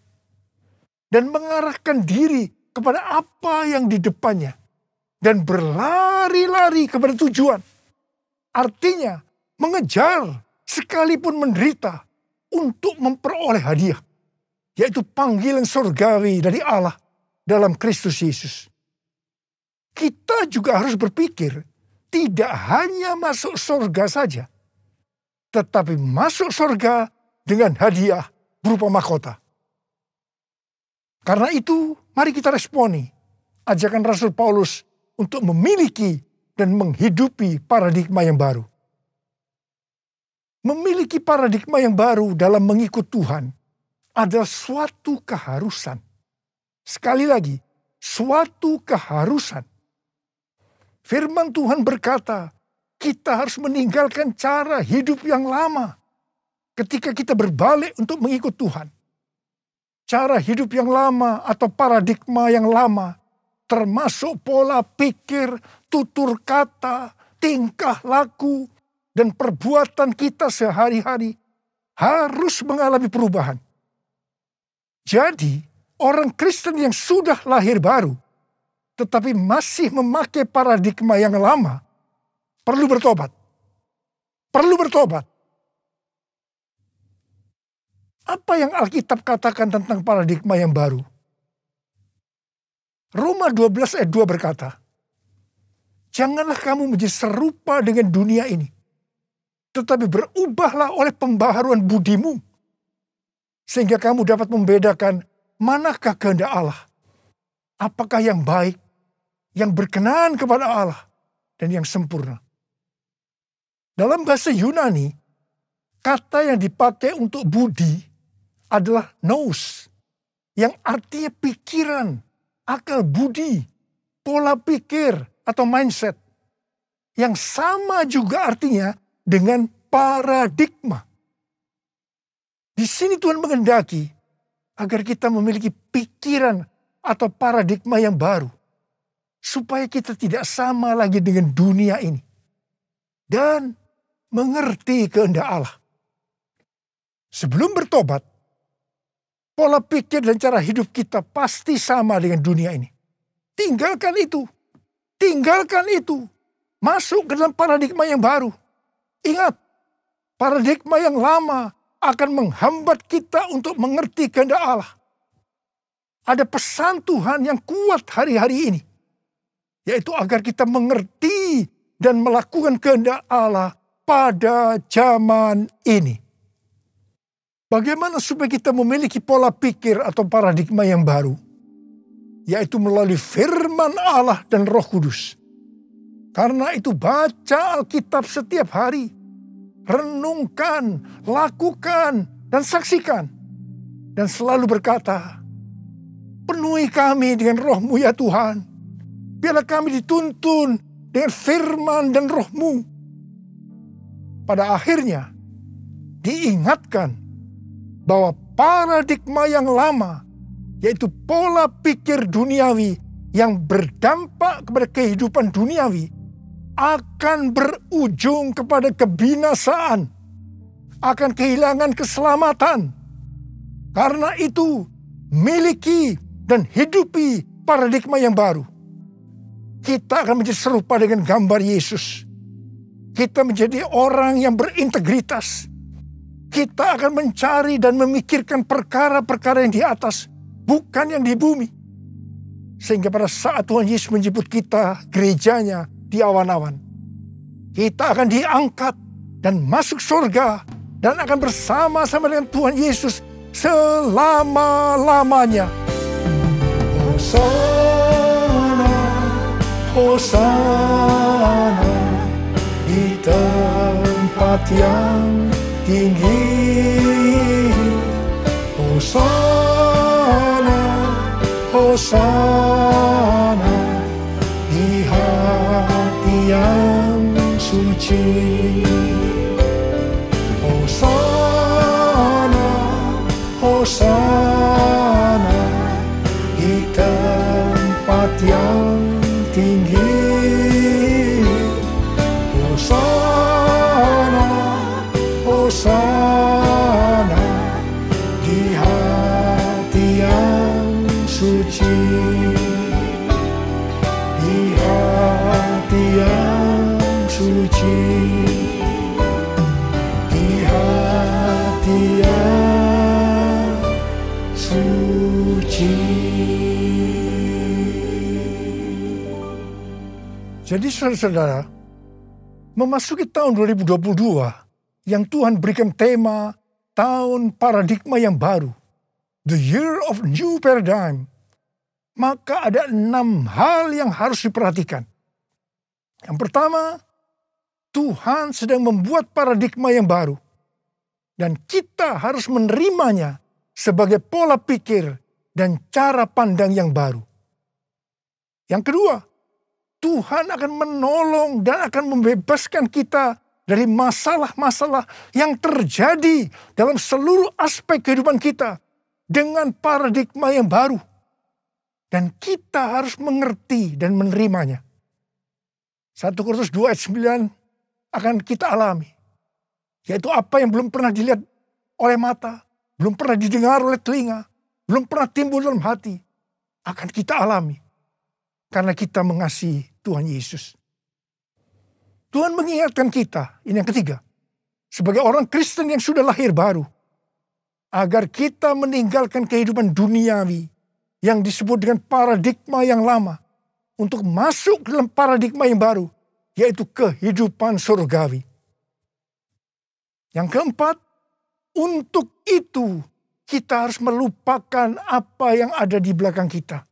dan mengarahkan diri kepada apa yang di depannya dan berlari-lari kepada tujuan. Artinya mengejar sekalipun menderita untuk memperoleh hadiah, yaitu panggilan surgawi dari Allah dalam Kristus Yesus. Kita juga harus berpikir tidak hanya masuk surga saja, tetapi masuk surga dengan hadiah berupa mahkota. Karena itu, mari kita responi ajakan Rasul Paulus untuk memiliki dan menghidupi paradigma yang baru. Memiliki paradigma yang baru dalam mengikut Tuhan adalah suatu keharusan. Sekali lagi, suatu keharusan. Firman Tuhan berkata, kita harus meninggalkan cara hidup yang lama ketika kita berbalik untuk mengikut Tuhan. Cara hidup yang lama atau paradigma yang lama termasuk pola pikir, tutur kata, tingkah laku, dan perbuatan kita sehari-hari harus mengalami perubahan. Jadi, orang Kristen yang sudah lahir baru, tetapi masih memakai paradigma yang lama, perlu bertobat. Perlu bertobat. Apa yang Alkitab katakan tentang paradigma yang baru? Roma 12 ayat 2 berkata, janganlah kamu menjadi serupa dengan dunia ini, tetapi berubahlah oleh pembaharuan budimu, sehingga kamu dapat membedakan manakah kehendak Allah, apakah yang baik, yang berkenan kepada Allah, dan yang sempurna. Dalam bahasa Yunani, kata yang dipakai untuk budi adalah nous, yang artinya pikiran, akal budi, pola pikir atau mindset. Yang sama juga artinya dengan paradigma. Di sini Tuhan menghendaki agar kita memiliki pikiran atau paradigma yang baru, supaya kita tidak sama lagi dengan dunia ini dan mengerti kehendak Allah. Sebelum bertobat, pola pikir dan cara hidup kita pasti sama dengan dunia ini. Tinggalkan itu. Tinggalkan itu. masuk ke dalam paradigma yang baru. Ingat, paradigma yang lama akan menghambat kita untuk mengerti kehendak Allah. Ada pesan Tuhan yang kuat hari-hari ini, yaitu agar kita mengerti dan melakukan kehendak Allah pada zaman ini. Bagaimana supaya kita memiliki pola pikir atau paradigma yang baru? Yaitu melalui firman Allah dan Roh Kudus. Karena itu baca Alkitab setiap hari. Renungkan, lakukan, dan saksikan. Dan selalu berkata, penuhi kami dengan Roh-Mu ya Tuhan. Biarlah kami dituntun dengan firman dan Roh-Mu. Pada akhirnya, diingatkan bahwa paradigma yang lama, yaitu pola pikir duniawi yang berdampak kepada kehidupan duniawi, akan berujung kepada kebinasaan, akan kehilangan keselamatan. Karena itu, miliki dan hidupi paradigma yang baru. Kita akan menjadi serupa dengan gambar Yesus. Kita menjadi orang yang berintegritas. Kita akan mencari dan memikirkan perkara-perkara yang di atas, bukan yang di bumi. Sehingga pada saat Tuhan Yesus menjemput kita, gerejanya di awan-awan, kita akan diangkat dan masuk surga dan akan bersama-sama dengan Tuhan Yesus selama-lamanya. Hosana, Hosana di tempat yang tinggi. Hosana, Hosana di hati yang suci. Hosana, Hosana di tempat yang tinggi. Hosana, Hosana di hati yang suci. Di hati yang suci. Di hati yang suci. Jadi saudara-saudara, memasuki tahun 2022 yang Tuhan berikan tema tahun paradigma yang baru, the year of new paradigm, maka ada 6 hal yang harus diperhatikan. Yang pertama, Tuhan sedang membuat paradigma yang baru, dan kita harus menerimanya sebagai pola pikir dan cara pandang yang baru. Yang kedua, Tuhan akan menolong dan akan membebaskan kita dari masalah-masalah yang terjadi dalam seluruh aspek kehidupan kita dengan paradigma yang baru. Dan kita harus mengerti dan menerimanya. 1 Korintus 2 ayat 9 akan kita alami. Yaitu apa yang belum pernah dilihat oleh mata, belum pernah didengar oleh telinga, belum pernah timbul dalam hati, akan kita alami. Karena kita mengasihi Tuhan Yesus. Tuhan mengingatkan kita, ini yang ketiga, sebagai orang Kristen yang sudah lahir baru, agar kita meninggalkan kehidupan duniawi yang disebut dengan paradigma yang lama, untuk masuk dalam paradigma yang baru, yaitu kehidupan surgawi. Yang keempat, untuk itu kita harus melupakan apa yang ada di belakang kita,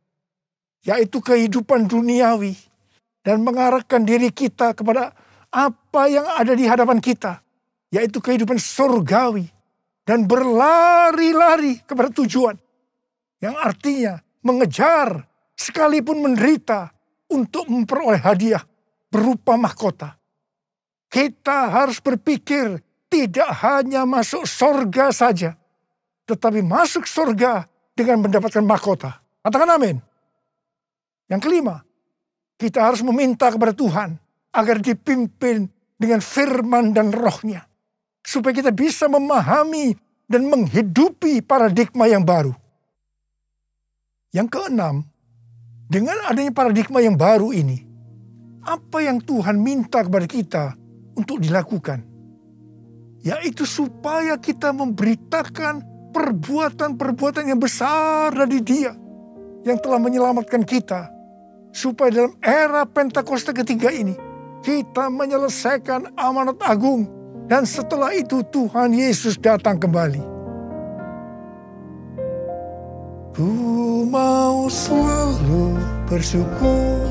yaitu kehidupan duniawi, dan mengarahkan diri kita kepada apa yang ada di hadapan kita, yaitu kehidupan surgawi, dan berlari-lari kepada tujuan, yang artinya mengejar sekalipun menderita untuk memperoleh hadiah berupa mahkota. Kita harus berpikir tidak hanya masuk surga saja, tetapi masuk surga dengan mendapatkan mahkota. Katakan amin. Yang kelima, kita harus meminta kepada Tuhan agar dipimpin dengan firman dan rohnya, supaya kita bisa memahami dan menghidupi paradigma yang baru. Yang keenam, dengan adanya paradigma yang baru ini, apa yang Tuhan minta kepada kita untuk dilakukan. Yaitu supaya kita memberitakan perbuatan-perbuatan yang besar dari Dia yang telah menyelamatkan kita. Supaya dalam era Pentakosta ketiga ini kita menyelesaikan amanat agung. Dan setelah itu Tuhan Yesus datang kembali. Ku mau selalu bersyukur,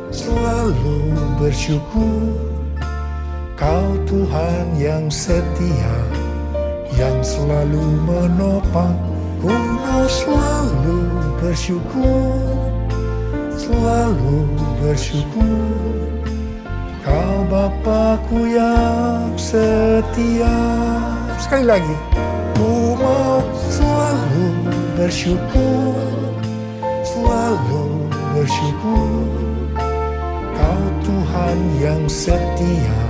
selalu bersyukur. Kau Tuhan yang setia, yang selalu menopang. Ku mau selalu bersyukur, selalu bersyukur. Kau Bapa-Ku yang setia. Sekali lagi. Ku mau selalu bersyukur, selalu bersyukur. Kau Tuhan yang setia,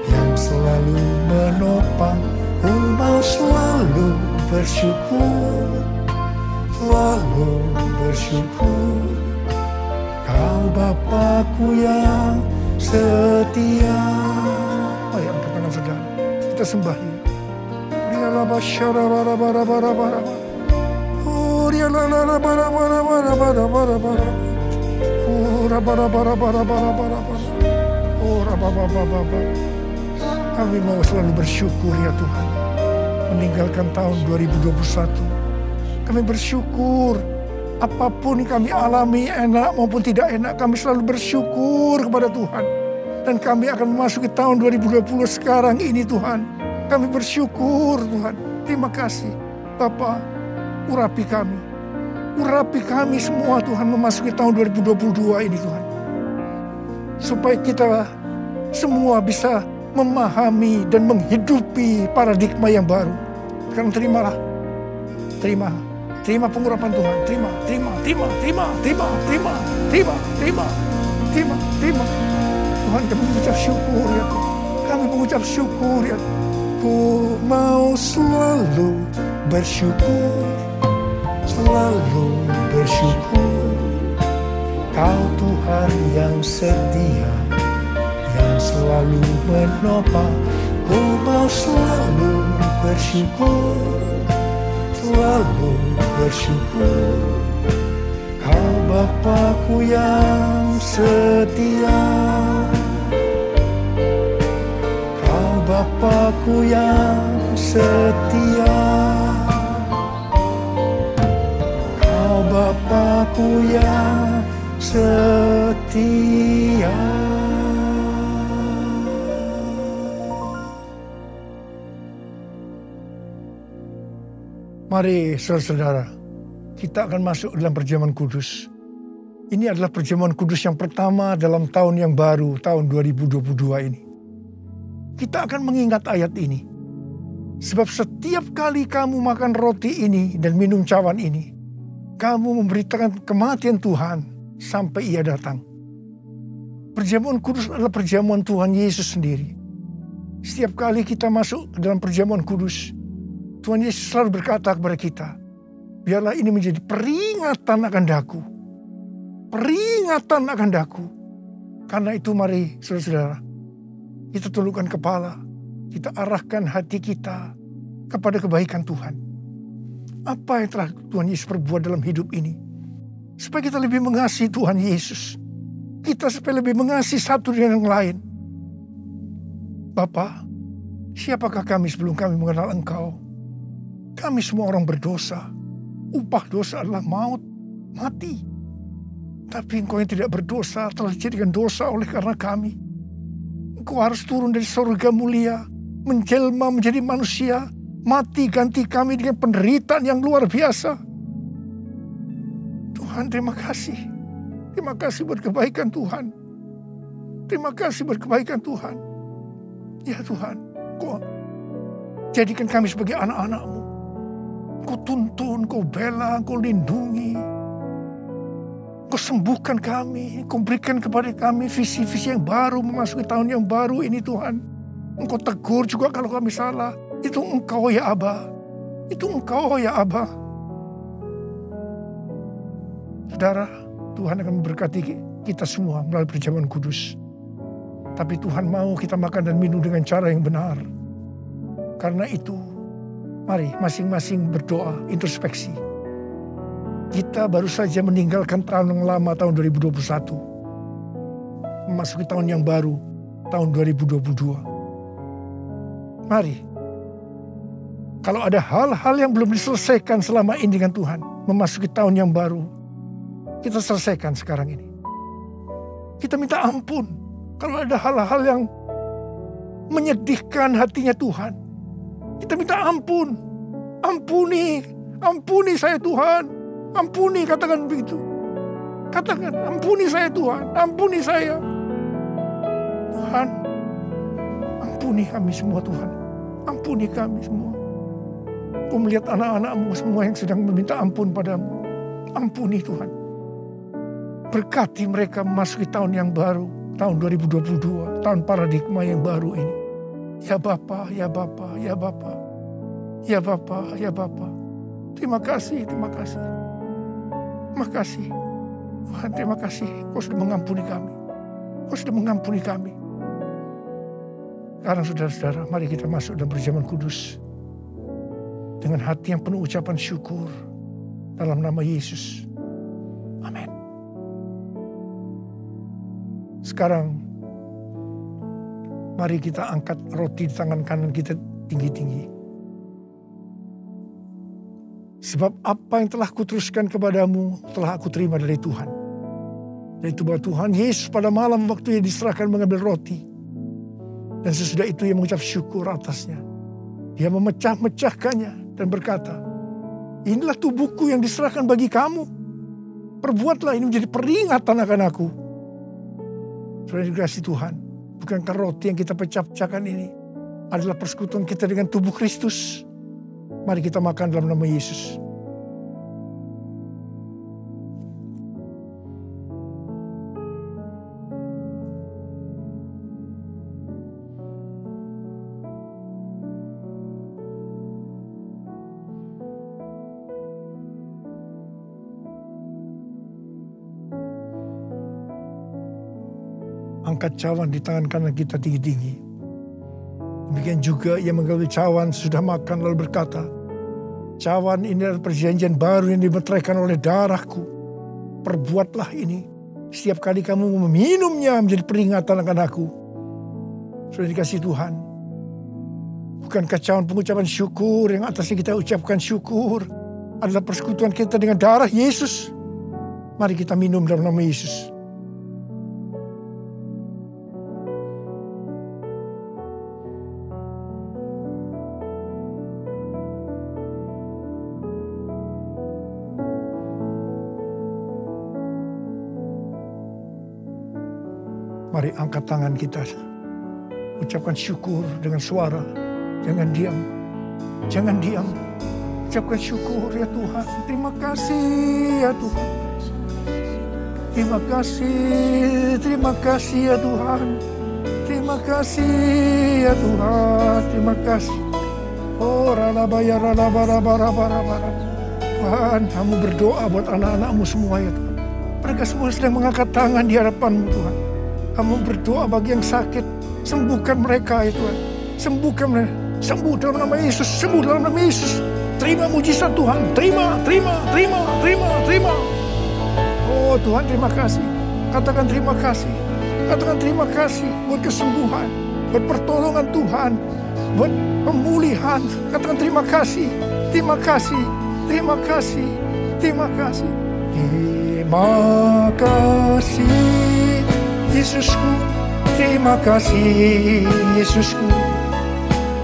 yang selalu menopang. Ku mau selalu bersyukur, selalu bersyukur. Kau Bapa-Ku yang setia. Mari angkat tangan saudara, kita sembah Dia. Kami mau selalu bersyukur ya Tuhan. Meninggalkan tahun 2021, kami bersyukur. Apapun yang kami alami, enak maupun tidak enak, kami selalu bersyukur kepada Tuhan. Dan kami akan memasuki tahun 2020 sekarang ini Tuhan. Kami bersyukur Tuhan. Terima kasih Bapa, urapi kami. Urapi kami semua Tuhan memasuki tahun 2022 ini Tuhan. Supaya kita semua bisa memahami dan menghidupi paradigma yang baru. Sekarang terimalah. Terima pengurapan Tuhan. Terima. Tuhan, kami mengucap syukur ya Tuhan. Kami mengucap syukur ya Tuhan. Ku mau selalu bersyukur, selalu bersyukur. Kau Tuhan yang setia, yang selalu menopang. Ku mau selalu bersyukur, selalu bersyukur. Kau Bapa-Ku yang setia, Kau Bapa-Ku yang setia, Kau Bapa-Ku yang setia. Mari saudara-saudara, kita akan masuk dalam perjamuan kudus. Ini adalah perjamuan kudus yang pertama dalam tahun yang baru, tahun 2022 ini. Kita akan mengingat ayat ini. Sebab setiap kali kamu makan roti ini dan minum cawan ini, kamu memberitakan kematian Tuhan sampai Ia datang. Perjamuan kudus adalah perjamuan Tuhan Yesus sendiri. Setiap kali kita masuk dalam perjamuan kudus, Tuhan Yesus selalu berkata kepada kita, biarlah ini menjadi peringatan akan daku. Peringatan akan daku. Karena itu mari saudara-saudara, kita tundukkan kepala, kita arahkan hati kita kepada kebaikan Tuhan. Apa yang telah Tuhan Yesus perbuat dalam hidup ini? Supaya kita lebih mengasihi Tuhan Yesus. Kita supaya lebih mengasihi satu dengan yang lain. Bapa, siapakah kami sebelum kami mengenal Engkau? Kami semua orang berdosa. Upah dosa adalah maut, mati. Tapi Engkau yang tidak berdosa telah dijadikan dosa oleh karena kami. Engkau harus turun dari surga mulia, menjelma menjadi manusia, mati ganti kami dengan penderitaan yang luar biasa. Tuhan, terima kasih. Terima kasih buat kebaikan Tuhan. Terima kasih buat kebaikan Tuhan. Ya Tuhan, Engkau jadikan kami sebagai anak-anak-Mu. Engkau tuntun, Engkau bela, Engkau lindungi. Engkau sembuhkan kami. Engkau berikan kepada kami visi-visi yang baru memasuki tahun yang baru ini Tuhan. Engkau tegur juga kalau kami salah. Itu Engkau ya Aba. Itu Engkau ya Aba. Saudara, Tuhan akan memberkati kita semua melalui perjamuan kudus. Tapi Tuhan mau kita makan dan minum dengan cara yang benar. Karena itu, mari masing-masing berdoa, introspeksi. Kita baru saja meninggalkan tahun yang lama, tahun 2021. Memasuki tahun yang baru, tahun 2022. Mari, kalau ada hal-hal yang belum diselesaikan selama ini dengan Tuhan, memasuki tahun yang baru, kita selesaikan sekarang ini. Kita minta ampun. Kalau ada hal-hal yang menyedihkan hatinya Tuhan, kita minta ampun. Ampuni saya Tuhan. Ampuni, katakan begitu. Katakan, ampuni saya Tuhan. Ampuni saya. Tuhan, ampuni kami semua Tuhan. Ampuni kami semua. Kau melihat anak-anak-Mu semua yang sedang meminta ampun padamu. Ampuni Tuhan. Berkati mereka memasuki tahun yang baru. Tahun 2022, tahun paradigma yang baru ini. Ya Bapa, ya Bapa, ya Bapa. Ya Bapa, ya Bapa. Terima kasih, terima kasih. Terima kasih. Tuhan, terima kasih. Kau sudah mengampuni kami. Kau sudah mengampuni kami. Sekarang saudara-saudara, mari kita masuk dalam perjamuan kudus. Dengan hati yang penuh ucapan syukur. Dalam nama Yesus. Amin. Sekarang, mari kita angkat roti di tangan kanan kita tinggi-tinggi. Sebab apa yang telah kuteruskan kepadamu, telah aku terima dari Tuhan. Yaitu bahwa Tuhan Yesus pada malam waktu ia diserahkan mengambil roti. Dan sesudah itu ia mengucap syukur atasnya. Dia memecah-mecahkannya dan berkata, inilah tubuhku yang diserahkan bagi kamu. Perbuatlah ini menjadi peringatan akan aku. Saudara dikasihi Tuhan, bukankah roti yang kita pecah-pecahkan ini adalah persekutuan kita dengan tubuh Kristus? Mari kita makan dalam nama Yesus. Angkat cawan di tangan kanan kita tinggi-tinggi. Demikian juga ia mengambil cawan sudah makan lalu berkata, cawan ini adalah perjanjian baru yang dimeteraikan oleh darahku. Perbuatlah ini setiap kali kamu meminumnya menjadi peringatan akan aku. Sudah dikasih Tuhan. Bukankah cawan pengucapan syukur yang atasnya kita ucapkan syukur adalah persekutuan kita dengan darah Yesus? Mari kita minum dalam nama Yesus. Mari angkat tangan kita. Ucapkan syukur dengan suara. Jangan diam. Jangan diam. Ucapkan syukur ya Tuhan. Terima kasih ya Tuhan. Terima kasih. Terima kasih ya Tuhan. Terima kasih ya Tuhan. Terima kasih. Oh ralabaya ralabarabarabarabara. Tuhan, kamu berdoa buat anak-anakmu semua ya Tuhan. Mereka semua sedang mengangkat tangan di hadapan-Mu Tuhan. Kamu berdoa bagi yang sakit. Sembuhkan mereka ya Tuhan. Sembuhkan mereka. Sembuh dalam nama Yesus. Sembuh dalam nama Yesus. Terima mujizat Tuhan. Terima. Oh Tuhan, terima kasih. Katakan terima kasih. Katakan terima kasih buat kesembuhan. Buat pertolongan Tuhan. Buat pemulihan. Katakan terima kasih. Terima kasih. Terima kasih. Terima kasih. Terima kasih. Yesusku, terima kasih Yesusku.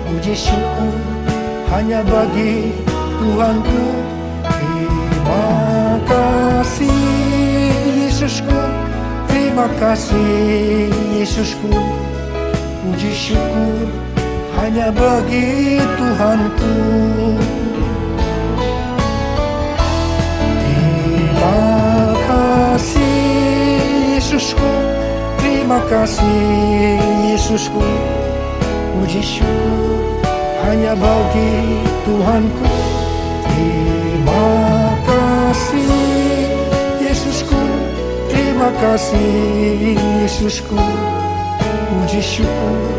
Puji syukur hanya bagi Tuhanku. Terima kasih Yesusku. Terima kasih Yesusku. Puji syukur hanya bagi Tuhanku. Terima kasih Yesusku. Terima kasih Yesusku. Puji syukur hanya bagi Tuhanku. Terima kasih Yesusku. Terima terima kasih Yesusku. Puji syukur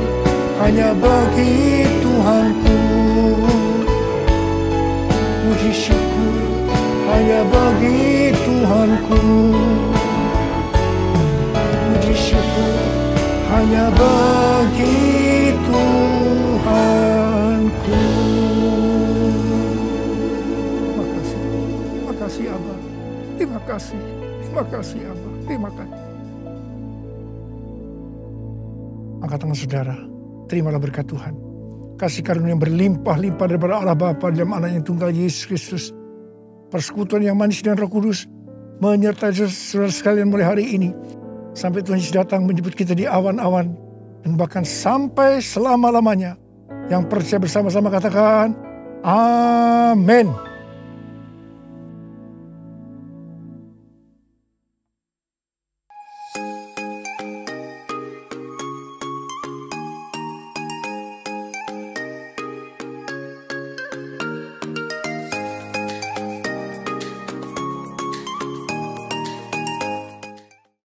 hanya bagi Tuhanku. Puji syukur hanya bagi Tuhanku. Puji syukur hanya bagi Tuhanku. Terima kasih. Terima kasih Abah. Terima kasih. Terima kasih Abah. Terima kasih. Angkat tangan saudara. Terimalah berkat Tuhan. Kasih karunia yang berlimpah-limpah daripada Allah Bapa dalam anaknya tunggal Yesus Kristus. Persekutuan yang manis dengan Roh Kudus menyertai saudara sekalian mulai hari ini. Sampai Tuhan Yesus datang menjemput kita di awan-awan. Dan bahkan sampai selama-lamanya. Yang percaya bersama-sama katakan, Amin.